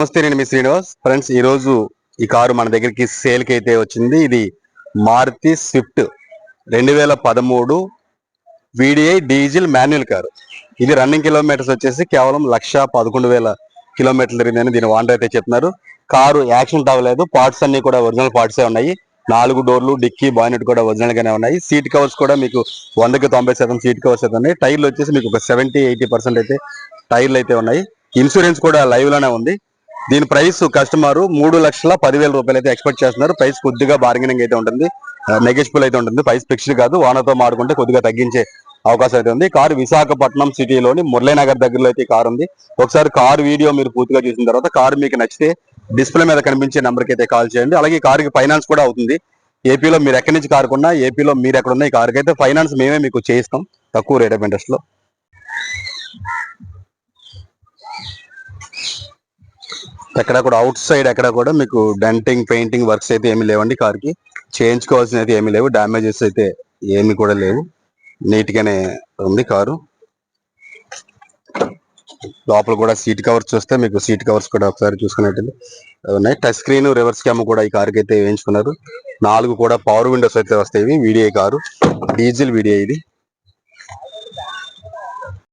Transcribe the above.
నమస్తే, నేను మీ శ్రీనివాస్. ఫ్రెండ్స్, ఈ రోజు ఈ కారు మన దగ్గరికి సేల్ కి అయితే వచ్చింది. ఇది Maruti Swift 2013 VDI diesel manual car. ఇది రన్నింగ్ కిలోమీటర్స్ వచ్చేసి కేవలం 1,11,000 కిలోమీటర్లు తిరిగిందని దీని ఓనర్ అయితే చెప్తున్నారు. కారు యాక్సిడెంట్ అవ్వలేదు, పార్ట్స్ అన్ని కూడా ఒరిజినల్ పార్ట్సే ఉన్నాయి. 4 డోర్లు, డిక్కీ, బానెట్ కూడా ఒరిజినల్ గానే ఉన్నాయి. సీట్ కవర్స్ కూడా మీకు 100కి 90% సీట్ కవర్స్ అయితే ఉన్నాయి. టైర్లు వచ్చేసి మీకు ఒక 70-80% అయితే టైర్లు అయితే ఉన్నాయి. ఇన్సూరెన్స్ కూడా లైవ్ లోనే ఉంది. దీని ప్రైస్ కస్టమర్ 3,10,000 రూపాయలు అయితే ఎక్స్పెక్ట్ చేస్తున్నారు. ప్రైస్ కొద్దిగా బార్గెనింగ్ అయితే ఉంటుంది, నెగోషియబుల్ అయితే ఉంటుంది. ప్రైస్ ఫిక్స్డ్ కాదు, ఓనర్తో మాడుకుంటే కొద్దిగా తగ్గించే అవకాశం అయితే ఉంది. కారు విశాఖపట్నం సిటీలోని మురళీనగర్ దగ్గరలో అయితే కారు ఉంది. ఒకసారి కారు వీడియో మీరు పూర్తిగా చూసిన తర్వాత కారు మీకు నచ్చితే డిస్ప్లే మీద కనిపించే నెంబర్కి అయితే కాల్ చేయండి. అలాగే ఈ కారుకి ఫైనాన్స్ కూడా అవుతుంది. ఏపీలో మీరు ఎక్కడి నుంచి కారు కొన్నా, ఏపీలో మీరు ఎక్కడున్నా ఈ కారుకి అయితే ఫైనాన్స్ మేమే మీకు చేయిస్తాం తక్కువ రేట్ ఆఫ్ ఇంట్రెస్ట్ లో. ఎక్కడ కూడా అవుట్ సైడ్ ఎక్కడ కూడా మీకు డెంటింగ్, పెయింటింగ్ వర్క్స్ అయితే ఏమీ లేవండి. కార్కి చేయించుకోవాల్సిన అయితే ఏమీ లేవు, డ్యామేజెస్ అయితే ఏమీ కూడా లేవు. నీట్ గానే ఉంది కారు. లోపల కూడా సీట్ కవర్స్ చూస్తే మీకు సీట్ కవర్స్ కూడా ఒకసారి చూసుకున్నట్టు ఉన్నాయి. టచ్ స్క్రీన్, రివర్స్ క్యామ్ కూడా ఈ కార్కి అయితే వేయించుకున్నారు. 4 కూడా పవర్ విండోస్ అయితే వస్తాయి. వీడిఐ కారు, డీజిల్ వీడిఐ ఇది.